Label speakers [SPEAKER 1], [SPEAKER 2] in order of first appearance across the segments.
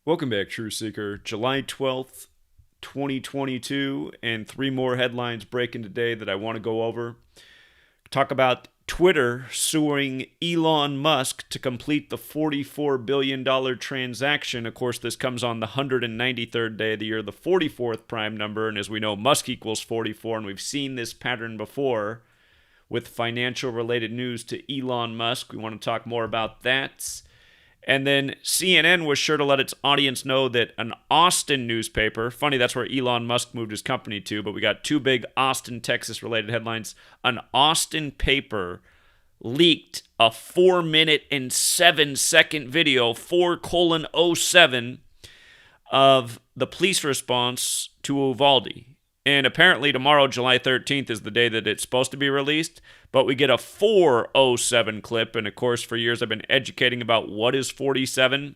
[SPEAKER 1] Welcome back, True Seeker. July 12th, 2022, and three more headlines breaking today that I want to go over. Talk about Twitter suing Elon Musk to complete the $44 billion transaction. Of course, this comes on the 193rd day of the year, the 44th prime number, and as we know, Musk equals 44, and we've seen this pattern before with financial-related news to Elon Musk. We want to talk more about that. And then CNN was sure to let its audience know that an Austin newspaper, funny, that's where Elon Musk moved his company to, but we got two big Austin, Texas-related headlines. An Austin paper leaked a 4-minute and 7-second video, 4:07, of the police response to Uvalde. And apparently tomorrow, July 13th, is the day that it's supposed to be released. But we get a 4:07 clip. And of course, for years I've been educating about what is 47.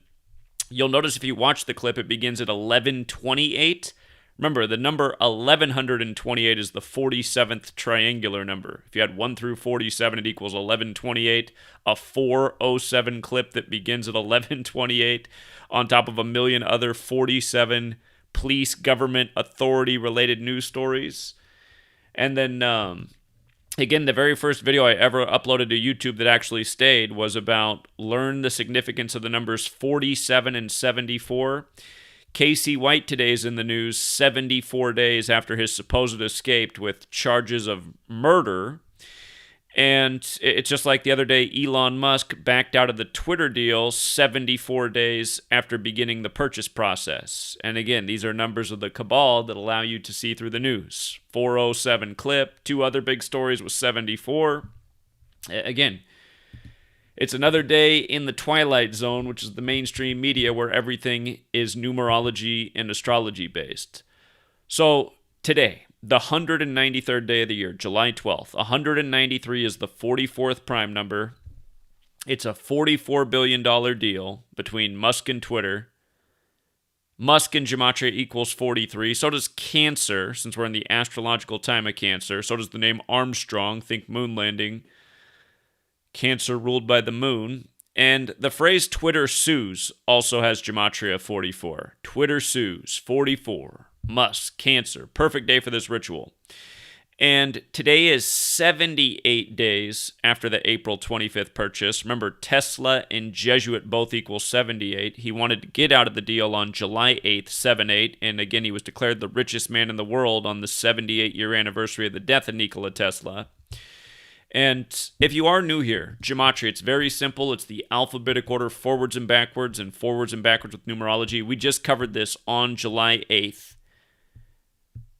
[SPEAKER 1] You'll notice if you watch the clip, it begins at 11:28. Remember, the number 1128 is the 47th triangular number. If you had 1 through 47, it equals 1128. A 4:07 clip that begins at 11:28 on top of a million other 47 police, government, authority-related news stories. And then, again, the very first video I ever uploaded to YouTube that actually stayed was about learn the significance of the numbers 47 and 74. Casey White today is in the news 74 days after his supposed escape with charges of murder. And it's just like the other day, Elon Musk backed out of the Twitter deal 74 days after beginning the purchase process. And again, these are numbers of the cabal that allow you to see through the news. 4:07 clip, two other big stories with 74. Again, it's another day in the twilight zone, which is the mainstream media where everything is numerology and astrology based. So today, the 193rd day of the year, July 12th. 193 is the 44th prime number. It's a $44 billion deal between Musk and Twitter. Musk and Gematria equals 43. So does Cancer, since we're in the astrological time of Cancer. So does the name Armstrong, think moon landing. Cancer ruled by the moon. And the phrase Twitter sues also has Gematria 44. Twitter sues 44. Musk, Cancer, perfect day for this ritual. And today is 78 days after the April 25th purchase. Remember, Tesla and Jesuit both equal 78. He wanted to get out of the deal on July 8th, 7-8. And again, he was declared the richest man in the world on the 78-year anniversary of the death of Nikola Tesla. And if you are new here, Gematria, it's very simple. It's the alphabetic order forwards and backwards with numerology. We just covered this on July 8th.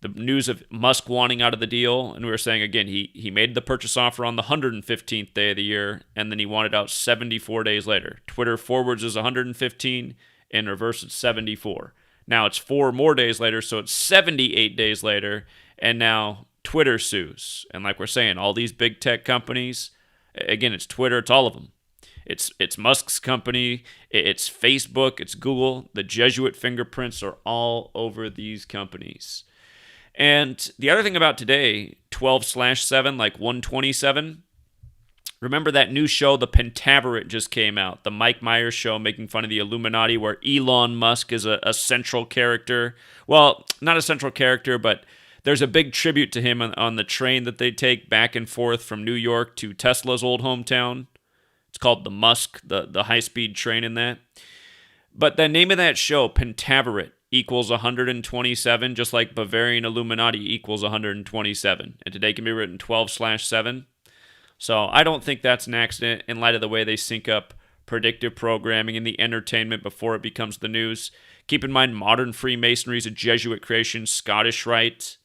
[SPEAKER 1] The news of Musk wanting out of the deal, and we were saying, again, he made the purchase offer on the 115th day of the year, and then he wanted out 74 days later. Twitter forwards is 115, and reverse it's 74. Now it's 4 more days later, so it's 78 days later, and now Twitter sues. And like we're saying, all these big tech companies, again, it's Twitter, it's all of them. It's Musk's company, it's Facebook, it's Google. The Jesuit fingerprints are all over these companies. And the other thing about today, 12/7, like 127, remember that new show, The Pentaverate, just came out. The Mike Myers show making fun of the Illuminati, where Elon Musk is a central character. Well, not a central character, but there's a big tribute to him on the train that they take back and forth from New York to Tesla's old hometown. It's called the Musk, the high-speed train in that. But the name of that show, Pentaverate, equals 127, just like Bavarian Illuminati equals 127. And today can be written 12/7. So I don't think that's an accident in light of the way they sync up predictive programming and the entertainment before it becomes the news. Keep in mind, modern Freemasonry is a Jesuit creation. Scottish Rite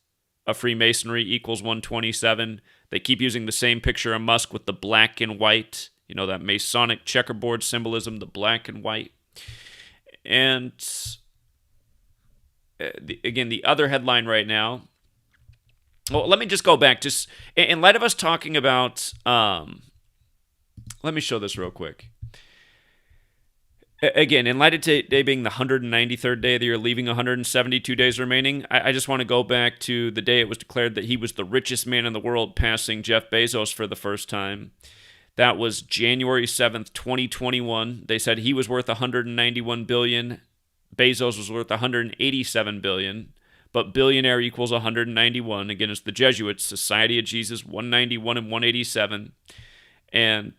[SPEAKER 1] of Freemasonry equals 127. They keep using the same picture of Musk with the black and white. You know, that Masonic checkerboard symbolism, the black and white. And again, the other headline right now. Well, let me just go back. Just in light of us talking about, let me show this real quick. Again, in light of today being the 193rd day of the year, leaving 172 days remaining, I just want to go back to the day it was declared that he was the richest man in the world, passing Jeff Bezos for the first time. That was January 7th, 2021. They said he was worth $191 billion. Bezos was worth 187 billion, but billionaire equals 191. Again, it's the Jesuits, Society of Jesus, 191 and 187. And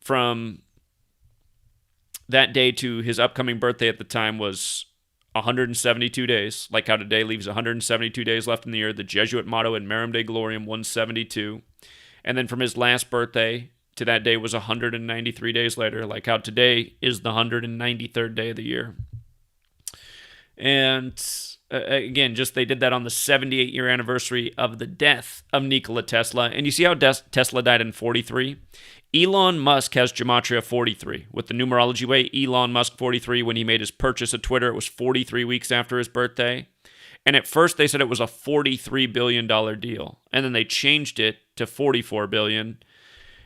[SPEAKER 1] from that day to his upcoming birthday at the time was 172 days, like how today leaves 172 days left in the year. The Jesuit motto in Merum Dei Gloriam, 172. And then from his last birthday to that day was 193 days later, like how today is the 193rd day of the year. And again, just they did that on the 78-year anniversary of the death of Nikola Tesla. And you see how Tesla died in 43? Elon Musk has Gematria 43. With the numerology way, Elon Musk 43, when he made his purchase of Twitter, it was 43 weeks after his birthday. And at first they said it was a $43 billion deal. And then they changed it to $44 billion.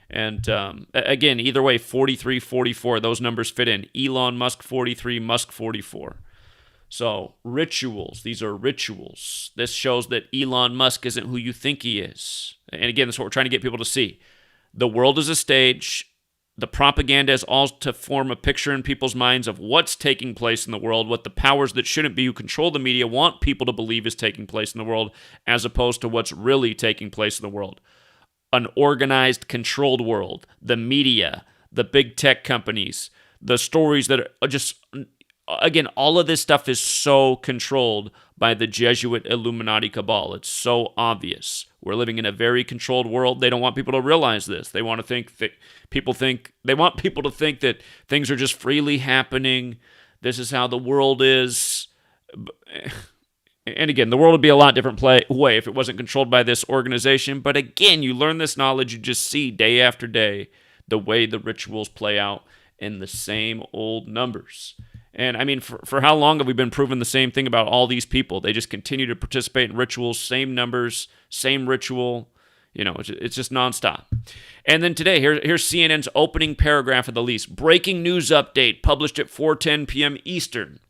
[SPEAKER 1] And again, either way, 43, 44, those numbers fit in. Elon Musk 43, Musk 44. So rituals, these are rituals. This shows that Elon Musk isn't who you think he is. And again, that's what we're trying to get people to see. The world is a stage. The propaganda is all to form a picture in people's minds of what's taking place in the world, what the powers that shouldn't be who control the media want people to believe is taking place in the world, as opposed to what's really taking place in the world. An organized, controlled world. The media, the big tech companies, the stories that are just... Again, all of this stuff is so controlled by the Jesuit Illuminati cabal. It's so obvious. We're living in a very controlled world. They don't want people to realize this. They want to think that they want people to think that things are just freely happening. This is how the world is. And again, the world would be a lot different way if it wasn't controlled by this organization. But again, you learn this knowledge, you just see day after day the way the rituals play out in the same old numbers. And I mean, for how long have we been proving the same thing about all these people? They just continue to participate in rituals, same numbers, same ritual. You know, it's just nonstop. And then today, here's CNN's opening paragraph of the lease. Breaking news update published at 4:10 p.m. Eastern.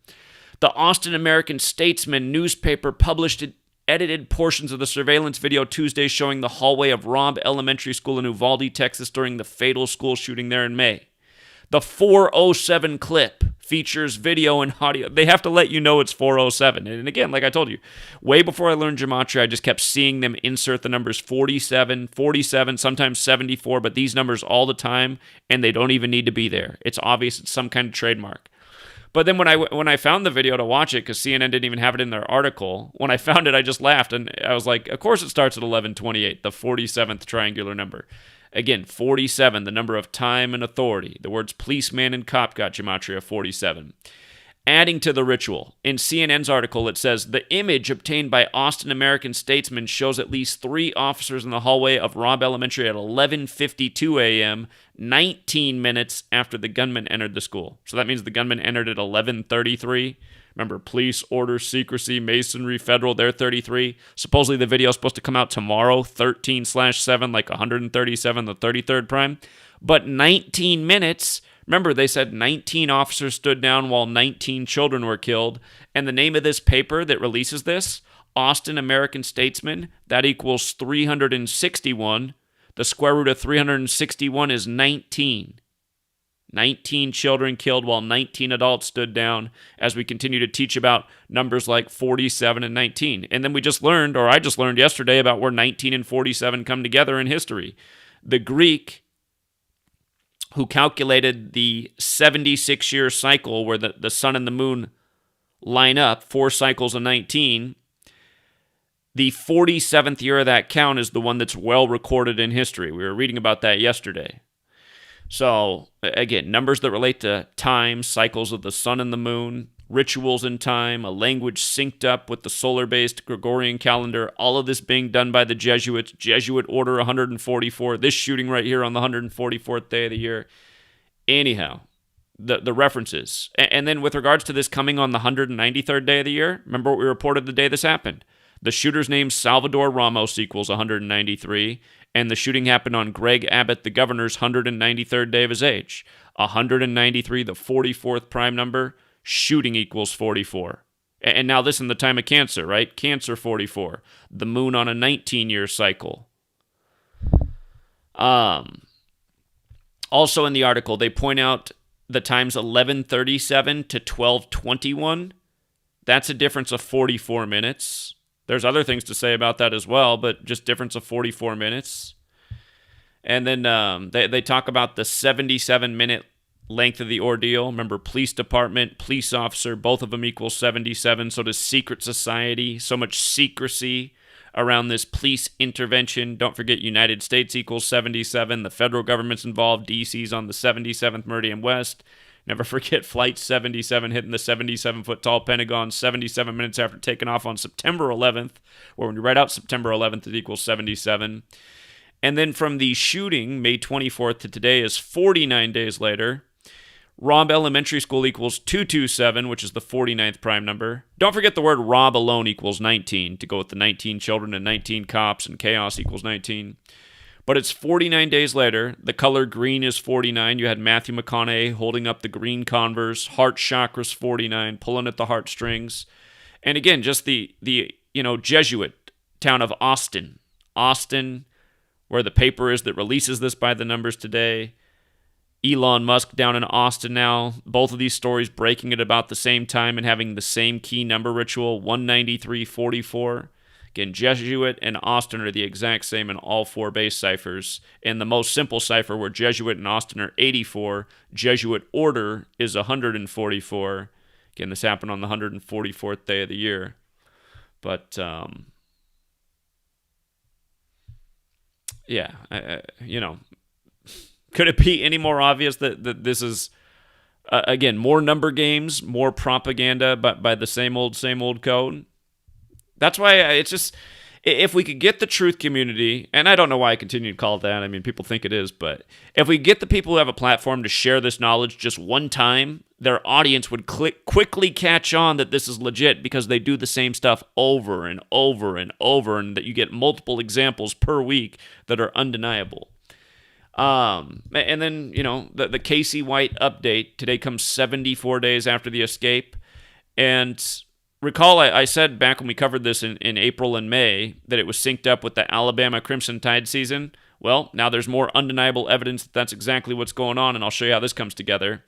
[SPEAKER 1] The Austin American-Statesman newspaper published edited portions of the surveillance video Tuesday showing the hallway of Robb Elementary School in Uvalde, Texas during the fatal school shooting there in May. The 407 clip features video and audio. They have to let you know it's 407. And again, like I told you, way before I learned Gematria, I just kept seeing them insert the numbers 47, 47, sometimes 74, but these numbers all the time, and they don't even need to be there. It's obvious it's some kind of trademark. But then when I found the video to watch it, because CNN didn't even have it in their article, when I found it, I just laughed, and I was like, of course it starts at 1128, the 47th triangular number. Again, 47, the number of time and authority. The words policeman and cop got Gematria 47. Adding to the ritual, in CNN's article, it says, the image obtained by Austin American-Statesman shows at least 3 officers in the hallway of Robb Elementary at 11:52 a.m., 19 minutes after the gunman entered the school. So that means the gunman entered at 11:33. Remember, police, order, secrecy, masonry, federal, they're 33. Supposedly the video is supposed to come out tomorrow, 13/7, like 137, the 33rd prime. But 19 minutes, remember they said 19 officers stood down while 19 children were killed. And the name of this paper that releases this, Austin American-Statesman, that equals 361. The square root of 361 is 19. 19 children killed while 19 adults stood down, as we continue to teach about numbers like 47 and 19. And then I just learned yesterday about where 19 and 47 come together in history. The Greek, who calculated the 76-year cycle where the sun and the moon line up, 4 cycles of 19, the 47th year of that count is the one that's well recorded in history. We were reading about that yesterday. So, again, numbers that relate to time, cycles of the sun and the moon, rituals in time, a language synced up with the solar-based Gregorian calendar, all of this being done by the Jesuits, Jesuit Order 144, this shooting right here on the 144th day of the year. Anyhow, the references. And then with regards to this coming on the 193rd day of the year, remember what we reported the day this happened. The shooter's name, Salvador Ramos, equals 193, and the shooting happened on Greg Abbott, the governor's 193rd day of his age. 193, the 44th prime number, shooting equals 44. And now listen, the time of Cancer, right? Cancer 44. The moon on a 19-year cycle. Also in the article, they point out the time's 11:37 to 12:21. That's a difference of 44 minutes. There's other things to say about that as well, but just difference of 44 minutes. And then they talk about the 77-minute length of the ordeal. Remember, police department, police officer, both of them equal 77. So does secret society. So much secrecy around this police intervention. Don't forget, United States equals 77. The federal government's involved. DC's on the 77th Meridian West. Never forget Flight 77 hitting the 77-foot tall Pentagon 77 minutes after taking off on September 11th, or when you write out September 11th, it equals 77. And then from the shooting, May 24th to today, is 49 days later. Robb Elementary School equals 227, which is the 49th prime number. Don't forget the word Robb alone equals 19, to go with the 19 children and 19 cops, and chaos equals 19. But it's 49 days later. The color green is 49. You had Matthew McConaughey holding up the green Converse. Heart chakra's 49, pulling at the heartstrings. And again, just the Jesuit town of Austin. Austin, where the paper is that releases this by the numbers today. Elon Musk down in Austin now. Both of these stories breaking at about the same time and having the same key number ritual, 19344. Again, Jesuit and Austin are the exact same in all four base ciphers. And the most simple cipher, where Jesuit and Austin are 84, Jesuit order is 144. Again, this happened on the 144th day of the year. But, could it be any more obvious that this is, again, more number games, more propaganda, but by the same old code? That's why it's just, if we could get the truth community, and I don't know why I continue to call it that. I mean, people think it is, but if we get the people who have a platform to share this knowledge just one time, their audience would quickly catch on that this is legit, because they do the same stuff over and over and over, and that you get multiple examples per week that are undeniable. And then, the Casey White update today comes 74 days after the escape. And recall, I said back when we covered this in April and May that it was synced up with the Alabama Crimson Tide season. Well, now there's more undeniable evidence that that's exactly what's going on, and I'll show you how this comes together.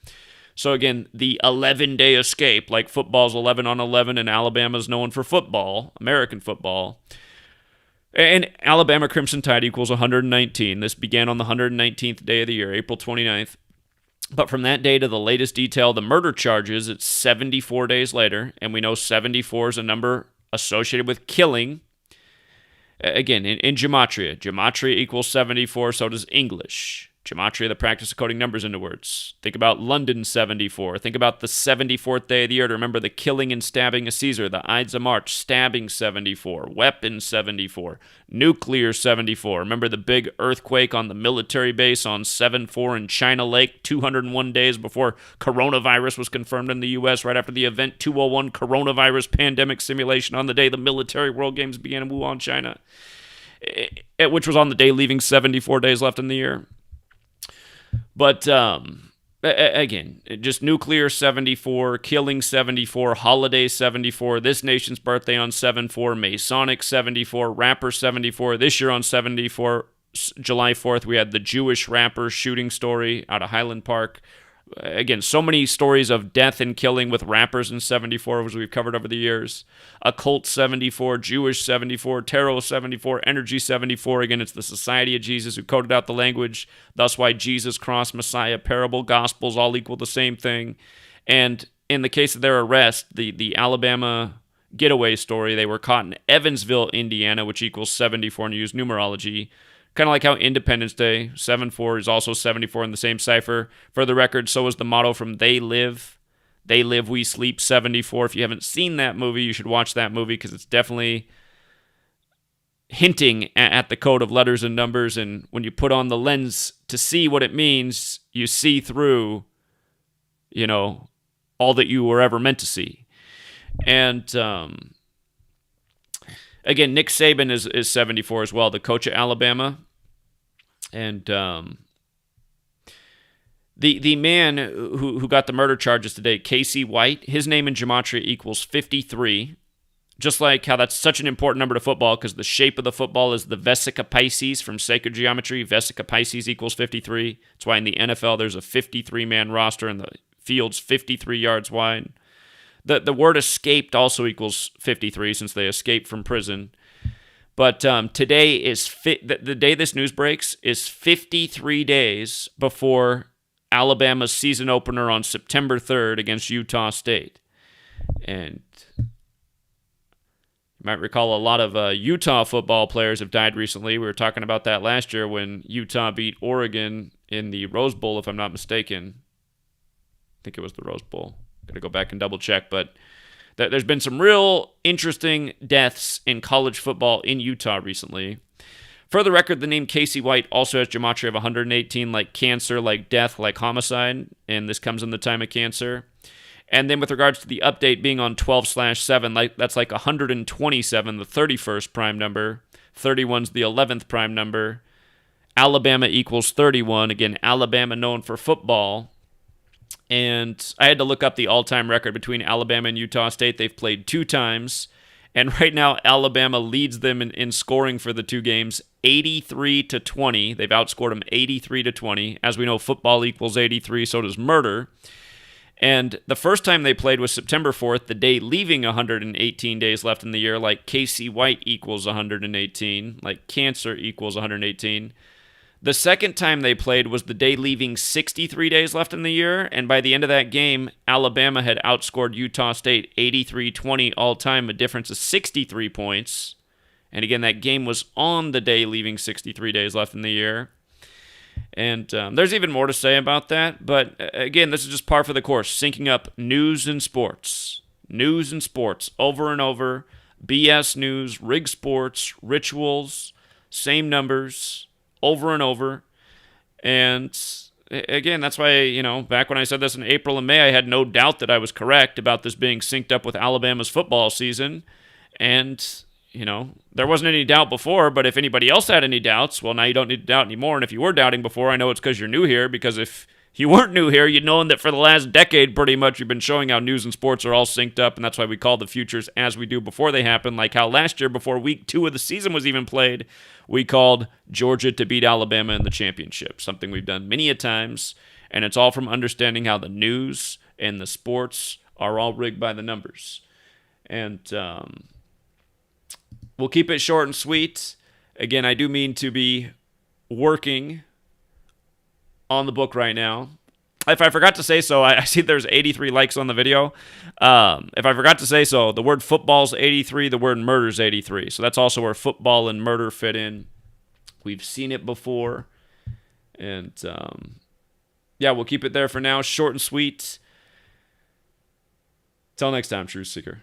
[SPEAKER 1] So again, the 11-day escape, like football's 11 on 11 and Alabama's known for football, American football. And Alabama Crimson Tide equals 119. This began on the 119th day of the year, April 29th. But from that day to the latest detail, the murder charges, it's 74 days later, and we know 74 is a number associated with killing. Again, in Gematria. Gematria equals 74, so does English. Gematria, the practice of coding numbers into words. Think about London 74. Think about the 74th day of the year to remember the killing and stabbing of Caesar. The Ides of March, stabbing 74. Weapon 74. Nuclear 74. Remember the big earthquake on the military base on 7/4 in China Lake 201 days before coronavirus was confirmed in the U.S. right after the Event 201 coronavirus pandemic simulation on the day the military World Games began in Wuhan, China, which was on the day leaving 74 days left in the year. But, again, just nuclear 74, killing 74, holiday 74, this nation's birthday on 7/4, Masonic 74, rapper 74. This year on 74, July 4th, we had the Jewish rapper shooting story out of Highland Park. Again, so many stories of death and killing with rappers in 74, as we've covered over the years. Occult 74, Jewish 74, Tarot 74, Energy 74. Again, it's the Society of Jesus who coded out the language. Thus why Jesus, cross, Messiah, parable, gospels all equal the same thing. And in the case of their arrest, the Alabama getaway story, they were caught in Evansville, Indiana, which equals 74, and used numerology. Kind of like how Independence Day, 7/4 is also 74 in the same cipher. For the record, so is the motto from They Live. They Live, We Sleep, 74. If you haven't seen that movie, you should watch that movie, because it's definitely hinting at the code of letters and numbers. And when you put on the lens to see what it means, you see through, all that you were ever meant to see. And, again, Nick Saban is 74 as well, the coach of Alabama. And the man who got the murder charges today, Casey White, his name in Gematria equals 53. Just like how that's such an important number to football because the shape of the football is the Vesica Pisces from sacred geometry. Vesica Pisces equals 53. That's why in the NFL there's a 53-man roster and the field's 53 yards wide. The word escaped also equals 53 since they escaped from prison. But today is the day this news breaks is 53 days before Alabama's season opener on September 3rd against Utah State. And you might recall a lot of Utah football players have died recently. We were talking about that last year when Utah beat Oregon in the Rose Bowl, if I'm not mistaken. I think it was the Rose Bowl. Got to go back and double check. But there's been some real interesting deaths in college football in Utah recently. For the record, the name Casey White also has gematria of 118, like cancer, like death, like homicide. And this comes in the time of cancer. And then with regards to the update being on 12/7, that's like 127, the 31st prime number. 31's the 11th prime number. Alabama equals 31. Again, Alabama known for football. And I had to look up the all-time record between Alabama and Utah State. They've played 2 times. And right now, Alabama leads them in scoring for the 2 games, 83-20. They've outscored them 83-20. As we know, football equals 83, so does murder. And the first time they played was September 4th, the day leaving 118 days left in the year, like Casey White equals 118, like cancer equals 118. The second time they played was the day leaving 63 days left in the year, and by the end of that game, Alabama had outscored Utah State 83-20 all-time, a difference of 63 points. And again, that game was on the day leaving 63 days left in the year. And there's even more to say about that. But again, this is just par for the course. Syncing up news and sports. News and sports over and over. BS news, rig sports, rituals, same numbers, over and over. And again, that's why, back when I said this in April and May, I had no doubt that I was correct about this being synced up with Alabama's football season. And there wasn't any doubt before, but if anybody else had any doubts, well, now you don't need to doubt anymore. And if you were doubting before, I know it's because you're new here, because if you weren't new here, you'd known that for the last decade, pretty much, we've been showing how news and sports are all synced up, and that's why we call the futures as we do before they happen, like how last year, before week 2 of the season was even played, we called Georgia to beat Alabama in the championship, something we've done many a times, and it's all from understanding how the news and the sports are all rigged by the numbers. And we'll keep it short and sweet. Again, I do mean to be working on the book right now. If I forgot to say so, I see there's 83 likes on the video. If I forgot to say so, the word football's 83, the word murder's 83. So that's also where football and murder fit in. We've seen it before. And we'll keep it there for now. Short and sweet. Till next time, Truth Seeker.